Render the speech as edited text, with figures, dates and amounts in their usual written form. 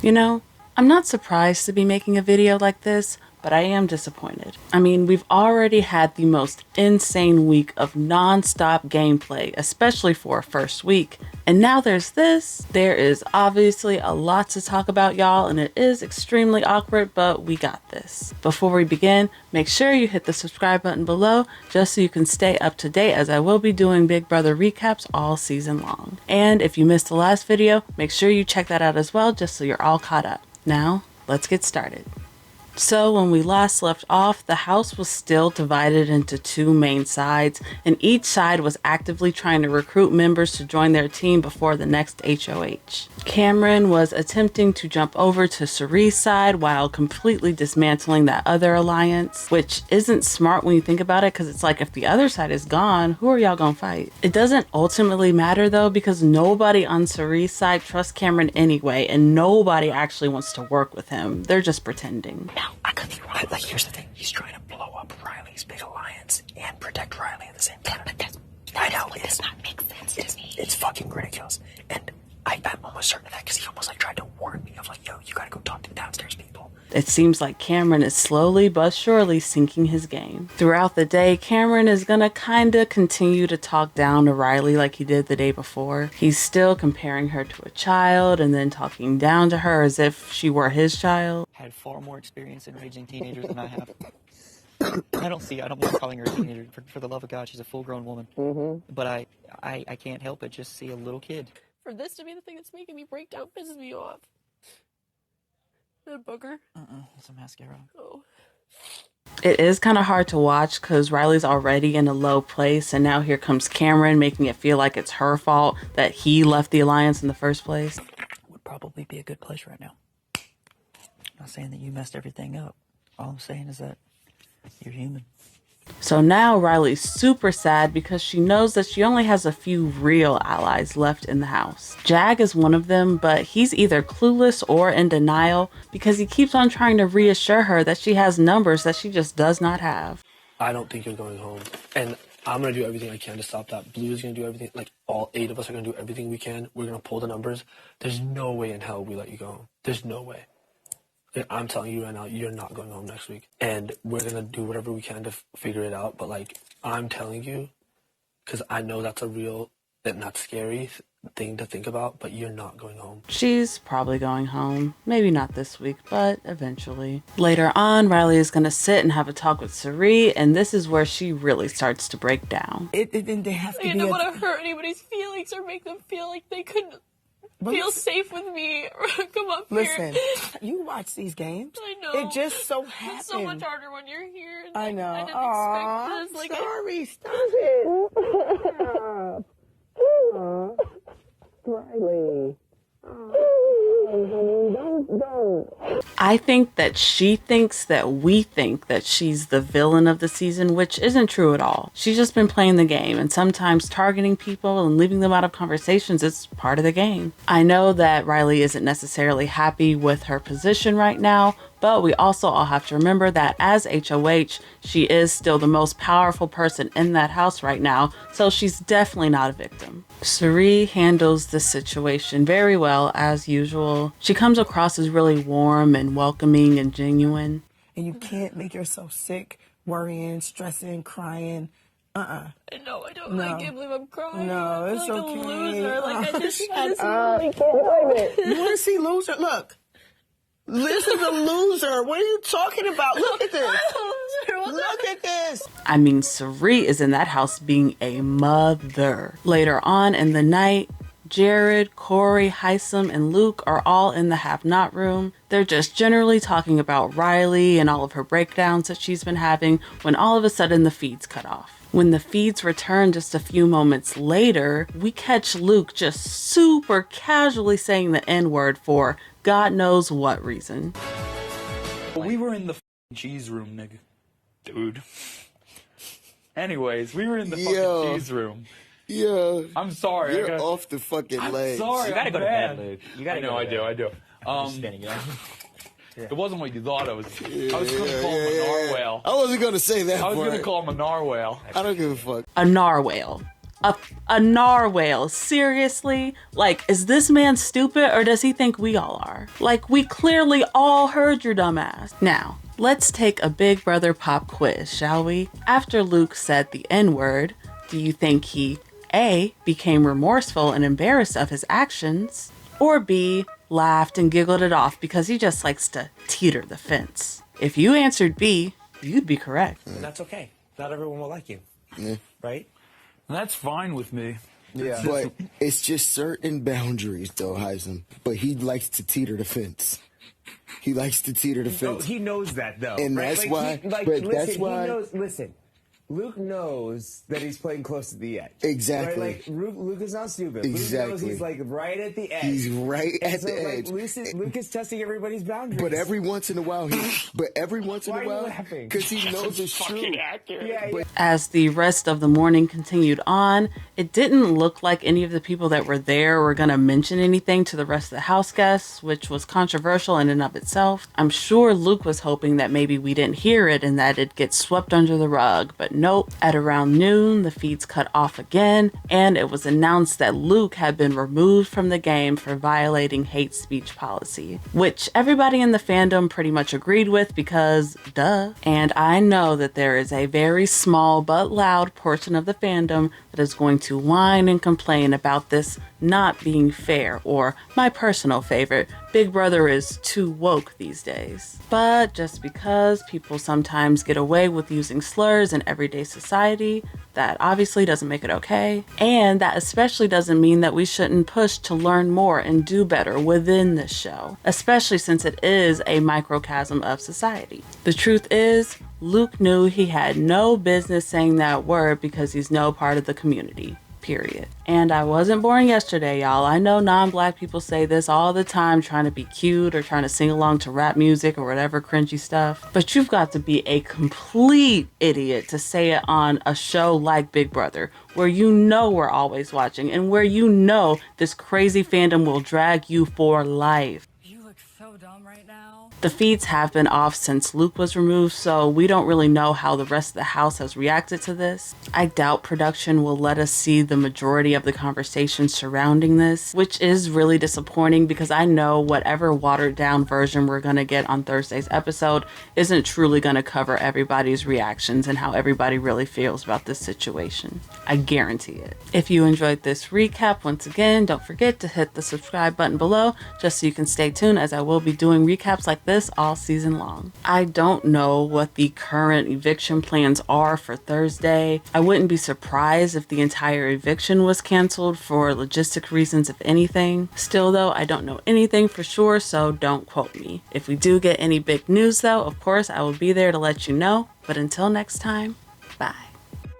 You know, I'm not surprised to be making a video like this, but I am disappointed. I mean, we've already had the most insane week of non-stop gameplay, especially for a first week. And now there's this. There is obviously a lot to talk about, y'all, and it is extremely awkward, but we got this. Before we begin, make sure you hit the subscribe button below just so you can stay up to date, as I will be doing Big Brother recaps all season long. And if you missed the last video, make sure you check that out as well, just so you're all caught up. Now, let's get started. So when we last left off, the house was still divided into two main sides, and each side was actively trying to recruit members to join their team before the next HOH. Cameron was attempting to jump over to Cirie's side while completely dismantling that other alliance, which isn't smart when you think about it, because it's like, if the other side is gone, who are y'all gonna fight? It doesn't ultimately matter though, because nobody on Cirie's side trusts Cameron anyway, and nobody actually wants to work with him. They're just pretending. I could be wrong. Like, here's the thing. He's trying to blow up Reilly's big alliance and protect Reilly at the same time. But I know it does not make sense to me. It's fucking ridiculous. And I'm almost certain of that because he almost like tried to warn me of like, yo, you gotta go talk to the downstairs people. It seems like Cameron is slowly but surely sinking his game. Throughout the day, Cameron is gonna kinda continue to talk down to Reilly like he did the day before. He's still comparing her to a child and then talking down to her as if she were his child. Had far more experience in raising teenagers than I have. I don't mind calling her a teenager. For the love of God, she's a full-grown woman. Mm-hmm. But I can't help it, just see a little kid. For this to be the thing that's making me break down pisses me off. Is that a booger? It's a mascara. Oh. It is kind of hard to watch because Reilly's already in a low place, and now here comes Cameron making it feel like it's her fault that he left the alliance in the first place. Would probably be a good place right now. I'm not saying that you messed everything up. All I'm saying is that you're human. So now Reilly's super sad because she knows that she only has a few real allies left in the house. Jag is one of them, but he's either clueless or in denial because he keeps on trying to reassure her that she has numbers that she just does not have. I don't think you're going home, and I'm going to do everything I can to stop that. Blue is going to do everything, like all 8 of us are going to do everything we can. We're going to pull the numbers. There's no way in hell we let you go home. There's no way. I'm telling you right now, you're not going home next week. And we're going to do whatever we can to figure it out. But, like, I'm telling you, because I know that's a real and not scary thing to think about, but you're not going home. She's probably going home. Maybe not this week, but eventually. Later on, Reilly is going to sit and have a talk with Cirie, and this is where she really starts to break down. I didn't want to hurt anybody's feelings or make them feel like they couldn't feel safe with me or come up here. Listen, you watch these games. I know. It just so happens. It's so much harder when you're here. And I know. I didn't expect this. Like, sorry. Stop it. Reilly. I think that she thinks that we think that she's the villain of the season, which isn't true at all. She's just been playing the game, and sometimes targeting people and leaving them out of conversations is part of the game. I know that Reilly isn't necessarily happy with her position right now, but we also all have to remember that as HOH, she is still the most powerful person in that house right now, so she's definitely not a victim. Cirie handles the situation very well, as usual. She comes across as really warm and welcoming and genuine. And you can't make yourself sick, worrying, stressing, crying. I know, I don't. No. I can't believe I'm crying. No, it's I feel like okay. a loser. Like, I just Shut up. You want to see loser? Look. This is a loser. What are you talking about? Look at this. Look at this. I mean, Cirie is in that house being a mother. Later on in the night, Jared, Cory, Hisam, and Luke are all in the have-not room. They're just generally talking about Reilly and all of her breakdowns that she's been having when all of a sudden the feeds cut off. When the feeds return just a few moments later, we catch Luke just super casually saying the N-word for God knows what reason. We were in the cheese room, nigga. Dude. Anyways, we were in the fucking cheese room. Yeah. I'm sorry. You're off the fucking leg. Sorry. You gotta go to bed, Luke. You gotta go to bed. I do. Just spinning it. It wasn't what you thought I was. I was going to call him a narwhal. I wasn't going to say that. I was going to call him a narwhal. I don't give a fuck. A narwhal. A narwhal, seriously? Like, is this man stupid or does he think we all are? Like, we clearly all heard your dumb ass. Now, let's take a Big Brother pop quiz, shall we? After Luke said the N-word, do you think he A, became remorseful and embarrassed of his actions, or B, laughed and giggled it off because he just likes to teeter the fence? If you answered B, you'd be correct. That's okay. Not everyone will like you. Right? That's fine with me. Yeah. But it's just certain boundaries, though, Hisam. But he likes to teeter the fence. He likes to teeter the fence. He knows that, though. And right? that's why. He knows. Listen, Luke knows that he's playing close to the edge. Exactly. Right? Like, Luke is not stupid. Exactly. Luke knows he's, like, right at the edge. He's right at the edge. Luke is testing everybody's boundaries. But every once in a while, because he knows it's true. Yeah. As the rest of the morning continued on, it didn't look like any of the people that were there were going to mention anything to the rest of the house guests, which was controversial in and of itself. I'm sure Luke was hoping that maybe we didn't hear it and that it gets swept under the rug, but nope. At around noon, the feeds cut off again, and it was announced that Luke had been removed from the game for violating hate speech policy, which everybody in the fandom pretty much agreed with because duh. And I know that there is a very small but loud portion of the fandom that is going to whine and complain about this not being fair, or my personal favorite, Big Brother is too woke these days. But just because people sometimes get away with using slurs in everyday society, that obviously doesn't make it okay. And that especially doesn't mean that we shouldn't push to learn more and do better within this show, especially since it is a microcosm of society. The truth is, Luke knew he had no business saying that word because he's no part of the community. Period. And I wasn't born yesterday, y'all. I know non-black people say this all the time, trying to be cute or trying to sing along to rap music or whatever cringy stuff. But you've got to be a complete idiot to say it on a show like Big Brother, where you know we're always watching and where you know this crazy fandom will drag you for life. You look so dumb right now. The feeds have been off since Luke was removed, so we don't really know how the rest of the house has reacted to this. I doubt production will let us see the majority of the conversation surrounding this, which is really disappointing because I know whatever watered down version we're going to get on Thursday's episode isn't truly going to cover everybody's reactions and how everybody really feels about this situation. I guarantee it. If you enjoyed this recap, once again, don't forget to hit the subscribe button below just so you can stay tuned, as I will be doing recaps like this all season long. I don't know what the current eviction plans are for Thursday. I wouldn't be surprised if the entire eviction was canceled for logistic reasons, if anything. Still though, I don't know anything for sure, so don't quote me. If we do get any big news though, of course I will be there to let you know. But until next time,